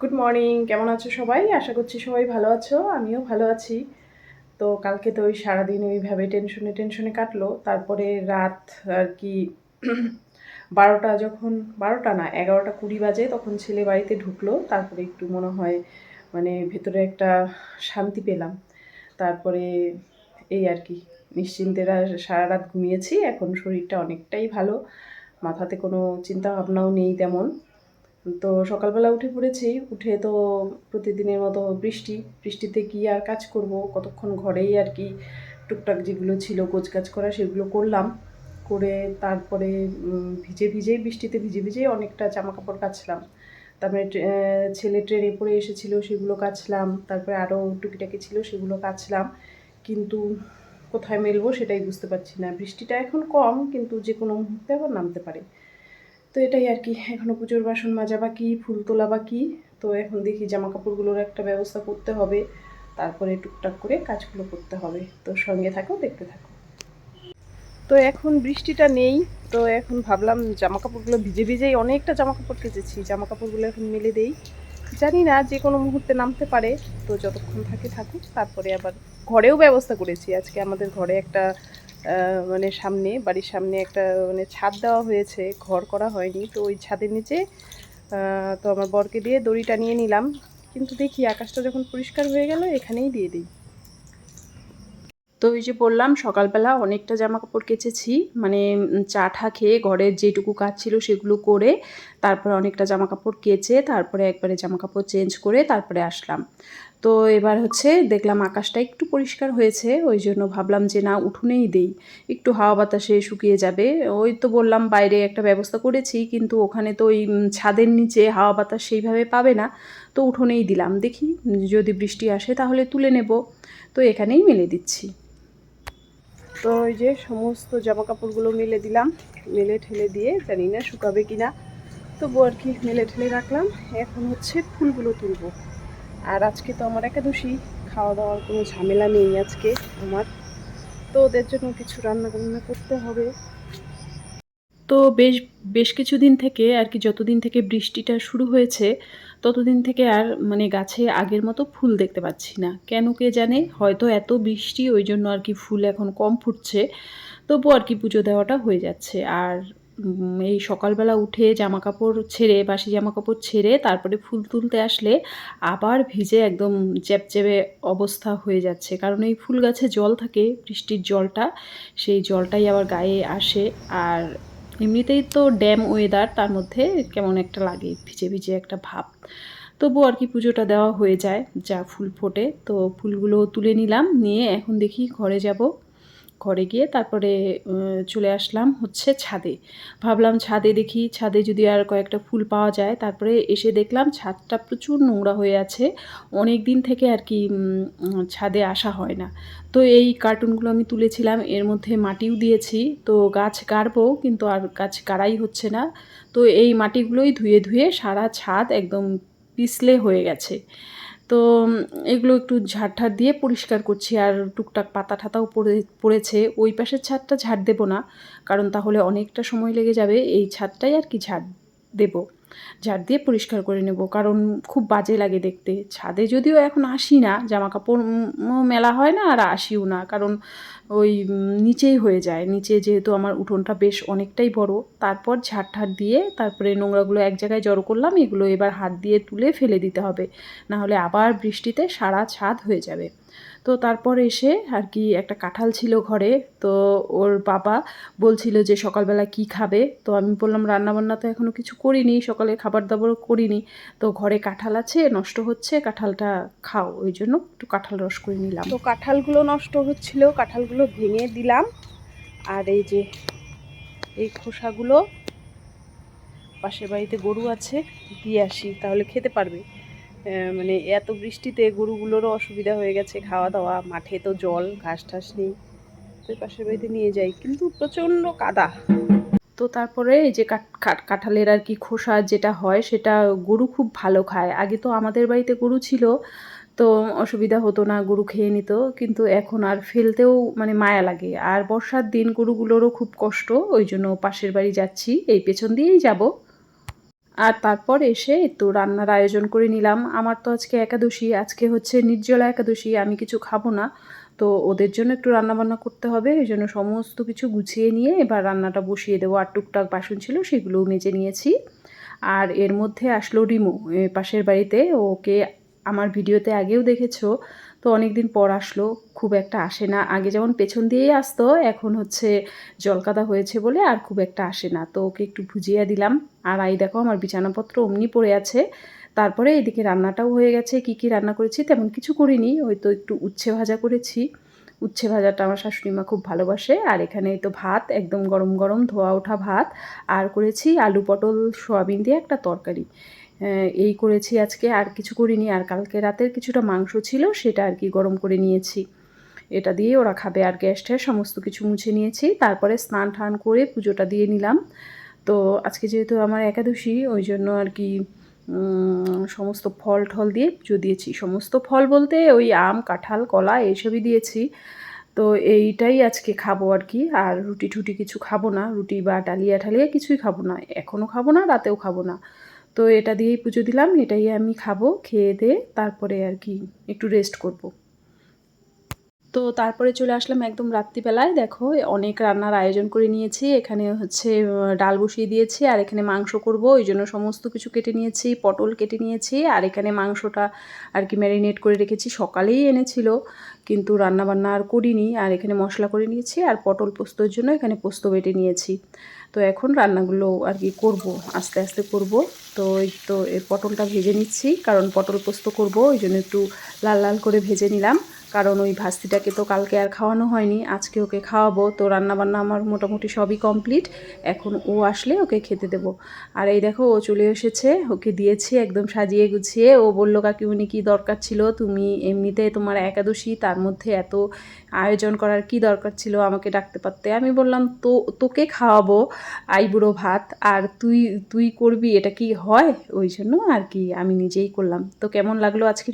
Good morning, কেমন আছো সবাই? আশা করছি সবাই ভালো আছো, আমিও ভালো আছি। তো কালকে তো ওই সারাদিন ওইভাবে টেনশনে টেনশনে কাটলো। তারপরে রাত আর কি 12টা, যখন 12টা না 11টা 20 বাজে তখন ছেলে বাড়িতে ঢুকলো। তারপরে একটু মনে হয় মানে ভেতরে একটা শান্তি পেলাম। তারপরে এই আর কি নিশ্চিন্তে সারা রাত ঘুমিয়েছি। এখন শরীরটা অনেকটাই ভালো, মাথাতে কোনো চিন্তা ভাবনাও নেই তেমন। তো সকালবেলা উঠে পড়েছি, উঠে তো প্রতিদিনের মতো বৃষ্টিতে কি আর কাজ করব, কতক্ষণ ঘরেই আর কি টুকটাক যেগুলো ছিল গোছগাছ করা সেগুলো করলাম। করে তারপরে বৃষ্টিতে ভিজে ভিজেই অনেকটা জামা কাপড় কাচলাম। তারপরে ছেলে ট্রেনে পড়ে এসেছিল, সেগুলো কাচলাম। তারপরে আরও টুকিটাকি ছিল, সেগুলো কাচলাম। কিন্তু কোথায় মেলবো সেটাই বুঝতে পারছি না। বৃষ্টিটা এখন কম, কিন্তু যে কোনো মুহূর্তে আবার নামতে পারে। তো এটাই আর কি, এখনও পুজোর বাসন মাজা বাকি, ফুল তোলা বাকি। তো এখন দেখি জামা কাপড়গুলোর একটা ব্যবস্থা করতে হবে, তারপরে টুকটাক করে কাজগুলো করতে হবে। তো সঙ্গে থাকো, দেখতে থাকো। তো এখন বৃষ্টিটা নেই, তো এখন ভাবলাম জামা কাপড়গুলো ভিজে ভিজেই অনেকটা জামা কাপড় কেচেছি, জামা কাপড়গুলো এখন মেলে দেই। জানি না যে কোনো মুহূর্তে নামতে পারে, তো যতক্ষণ থাকে থাকুক। তারপরে আবার ঘরেও ব্যবস্থা করেছি আজকে। আমাদের ঘরে একটা মানে বাড়ির সামনে একটা মানে ছাদ দেওয়া হয়েছে, ঘর করা হয়নি। তো ওই ছাদের নিচে তো আমার বরকে দিয়ে দড়ি টানিয়ে নিলাম। কিন্তু দেখি আকাশটা যখন পরিষ্কার হয়ে গেল এখানেই দিয়ে দিই। তো ওই যে বললাম সকালবেলা অনেকটা জামা কাপড় কেচেছি, মানে চা ঠা খেয়ে ঘরের যেটুকু কাজ ছিল সেগুলো করে তারপরে অনেকটা জামা কাপড় কেচে তারপরে একবারে জামা কাপড় চেঞ্জ করে তারপরে আসলাম। তো এবার হচ্ছে দেখলাম আকাশটা একটু পরিষ্কার হয়েছে, ওই জন্য ভাবলাম যে না উঠোনেই দেই, একটু হাওয়া বাতাসে শুকিয়ে যাবে। ওই তো বললাম বাইরে একটা ব্যবস্থা করেছি, কিন্তু ওখানে তো ওই ছাদের নিচে হাওয়া বাতাস সেইভাবে পাবে না। তো উঠোনেই দিলাম, দেখি যদি বৃষ্টি আসে তাহলে তুলে নেব। তো এখানেই মেলে দিচ্ছি। তো ওই যে সমস্ত জামা কাপড়গুলো মেলে দিলাম, মেলে ঠেলে দিয়ে জানি না শুকাবে কিনা, তবু আর কি মেলে ঠেলে রাখলাম। এখন হচ্ছে ফুলগুলো তুলবো। আর আজকে তো আমার একাদশী, খাওয়া দাওয়ার কোনো ঝামেলা নেই আজকে আমার। তো ওদের জন্য কিছু রান্না বান্না করতে হবে। তো বেশ বেশ কিছুদিন থেকে আর কি, যতদিন থেকে বৃষ্টিটা শুরু হয়েছে ততদিন থেকে আর মানে গাছে আগের মতো ফুল দেখতে পাচ্ছি না, কেন কে জানে। হয়তো এত বৃষ্টি ওই জন্য আর কি ফুল এখন কম ফুটছে। তবু আর কি পুজো দেওয়াটা হয়ে যাচ্ছে। আর এই সকালবেলা উঠে জামাকাপড় ছেড়ে, বাসি জামাকাপড় ছেড়ে তারপরে ফুল তুলতে আসলে আবার ভিজে একদম চ্যাপচ্যাপে অবস্থা হয়ে যাচ্ছে। কারণ এই ফুল গাছে জল থাকে, বৃষ্টির জলটা, সেই জলটাই আবার গায়ে আসে। আর এমনিতেই তো ড্যাম ওয়েদার, তার মধ্যে কেমন একটা লাগে, ভিজে ভিজে একটা ভাব। তবু আর কি পুজোটা দেওয়া হয়ে যায়, যা ফুল ফোটে। তো ফুলগুলো তুলে নিলাম, নিয়ে এখন দেখি ঘরে যাব। ঘরে গিয়ে তারপরে চলে আসলাম হচ্ছে ছাদে। ভাবলাম ছাদে দেখি, ছাদে যদি আর কয়েকটা ফুল পাওয়া যায়। তারপরে এসে দেখলাম ছাদটা প্রচুর নোংরা হয়ে আছে, অনেক দিন থেকে আর কি ছাদে আসা হয় না। তো এই কার্টুনগুলো আমি তুলেছিলাম, এর মধ্যে মাটিও দিয়েছি। তো গাছ গাড়বো, কিন্তু আর গাছ গাড়াই হচ্ছে না। তো এই মাটিগুলোই ধুয়ে ধুয়ে সারা ছাদ একদম পিছলে হয়ে গেছে। তো এগুলো একটু ঝাড় দিয়ে পরিষ্কার করছি। আর টুকটাক পাতা ঠাতাও পড়েছে। ওই পাশের ছাদটা ঝাড় দেবো না, কারণ তাহলে অনেকটা সময় লেগে যাবে। এই ছাদটাই আর কি ঝাড় দেবো, ঝাড় দিয়ে পরিষ্কার করে নেব, কারণ খুব বাজে লাগে দেখতে। ছাদে যদিও এখন আসি না, জামা কাপড় মেলা হয় না আর আসিও না, কারণ ওই নিচেই হয়ে যায়। নিচে যেহেতু আমার উঠোনটা বেশ অনেকটাই বড়। তারপর ঝাড় ঠাড় দিয়ে তারপরে নোংরাগুলো এক জায়গায় জড়ো করলাম, এগুলো এবার হাত দিয়ে তুলে ফেলে দিতে হবে, নাহলে আবার বৃষ্টিতে সারা ছাদ হয়ে যাবে। তো তারপর এসে আর কি একটা কাঁঠাল ছিল ঘরে। তো ওর বাবা বলছিল যে সকালবেলা কি খাবে। তো আমি বললাম রান্নাবান্না তো এখনও কিছু করিনি, সকালে খাবার দাবারও করিনি। তো ঘরে কাঁঠাল আছে, নষ্ট হচ্ছে, কাঁঠালটা খাও, ওই জন্য একটু কাঁঠাল রস করে নিলাম। তো কাঁঠালগুলো নষ্ট হচ্ছিল, কাঁঠালগুলো ভেঙে দিলাম। আর এই যে এই খোসাগুলো পাশের বাড়িতে গরু আছে, দিয়ে আসি, তাহলে খেতে পারবে। মানে এত বৃষ্টিতে গরুগুলোরও অসুবিধা হয়ে গেছে খাওয়া দাওয়া, মাঠে তো জল, ঘাস ঠাস নেই। তো পাশের বাড়িতে নিয়ে যাই, কিন্তু প্রচণ্ড কাদা। তো তারপরে এই যে কাঁঠালের আর কি খোসা যেটা হয়, সেটা গরু খুব ভালো খায়। আগে তো আমাদের বাড়িতে গরু ছিল, তো অসুবিধা হতো না, গরু খেয়ে নিত। কিন্তু এখন আর ফেলতেও মানে মায়া লাগে। আর বর্ষার দিন গরুগুলোরও খুব কষ্ট, ওই জন্য পাশের বাড়ি যাচ্ছি, এই পেছন দিয়েই যাব। আর তারপর এসে একটু রান্নার আয়োজন করে নিলাম। আমার তো আজকে একাদশী, আজকে হচ্ছে নির্জলা একাদশী, আমি কিছু খাবো না। তো ওদের জন্য একটু রান্নাবান্না করতে হবে, এই জন্য সমস্ত কিছু গুছিয়ে নিয়ে এবার রান্নাটা বসিয়ে দেবো। আর টুকটাক বাসন ছিল সেগুলোও মেজে নিয়েছি। আর এর মধ্যে আসলো রিমু পাশের বাড়িতে, ওকে আমার ভিডিওতে আগেও দেখেছো। তো অনেক দিন পর আসলো, খুব একটা আসে না। আগে যেমন পেছন দিয়েই আসতো, এখন হচ্ছে জলকাদা হয়েছে বলে আর খুব একটা আসে না। তো ওকে একটু ভুজিয়া দিলাম। আর এই দেখো আমার বিছানাপত্র অমনি পড়ে আছে। তারপরে এদিকে রান্নাটাও হয়ে গেছে। কি কি রান্না করেছি তেমন কিছু করিনি, ওই তো একটু উচ্ছে ভাজা করেছি। উচ্ছে ভাজাটা আমার শাশুড়ি মা খুব ভালোবাসে। আর এখানে এই তো ভাত, একদম গরম গরম ধোয়া ওঠা ভাত। আর করেছি আলু পটল সয়াবিন দিয়ে একটা তরকারি। এই করেছি আজকে, আর কিছু করিনি। আর কালকে রাতের কিছুটা মাংস ছিল, সেটা আর কি গরম করে নিয়েছি। এটা দিয়ে ওরা খাবে। আর গ্যাস ট্যাস সমস্ত কিছু মুছে নিয়েছি। তারপরে স্নান টান করে পুজোটা দিয়ে নিলাম। তো আজকে যেহেতু আমার একাদশী, ওই জন্য আর কি সমস্ত ফল টল দিয়ে পুজো দিয়েছি। সমস্ত ফল বলতে ওই আম কাঁঠাল কলা এইসবই দিয়েছি। তো এইটাই আজকে খাবো আর কি। আর রুটি ঠুটি কিছু খাবো না, রুটি বা ডালিয়া ঠালিয়া কিছুই খাবো না, এখনও খাবো না, রাতেও খাবো না। তো এটা দিয়েই পুজো দিলাম, এটাই আমি খাবো। খেয়ে দিয়ে তারপরে আর কি একটু রেস্ট করব। তো তারপরে চলে আসলাম একদম রাত্রিবেলায়। দেখো অনেক রান্নার আয়োজন করে নিয়েছি। এখানে হচ্ছে ডাল বসিয়ে দিয়েছি, আর এখানে মাংস করব, ওই জন্য সমস্ত কিছু কেটে নিয়েছি, পটল কেটে নিয়েছি। আর এখানে মাংসটা আর কি ম্যারিনেট করে রেখেছি, সকালেই এনেছিল কিন্তু রান্নাবান্না আর করিনি। আর এখানে মশলা করে নিয়েছি, আর পটল পোস্তর জন্য এখানে পোস্ত বেটে নিয়েছি। তো এখন রান্নাগুলো আর কি করব, আস্তে আস্তে করব। তো এই তো এই পটলটা ভেজে নিচ্ছি, কারণ পটল পোস্ত করব, ওই জন্য একটু লাল লাল করে ভেজে নিলাম। কারণ ওই ভাস্তিটাকে তো কালকে আর খাওয়ানো হয়নি, আজকে ওকে খাওয়াবো। তো রান্নাবান্না আমার মোটামুটি সবই কমপ্লিট। এখন ও আসলে ওকে খেতে দেবো। আর এই দেখো ও চলে এসেছে, ওকে দিয়েছি একদম সাজিয়ে গুছিয়ে। ও বললো কাকিমণি কী দরকার ছিল, তুমি এমনিতে তোমার একাদশী, তার মধ্যে এত আয়োজন করার কি দরকার ছিল, আমাকে ডাকতে পারতে। আমি বললাম তো তোকে খাওয়াবো আইবুড়ো ভাত, আর তুই তুই করবি, এটা কি হয়? ওই জন্য আর কি আমি নিজেই করলাম। তো কেমন লাগলো আজকের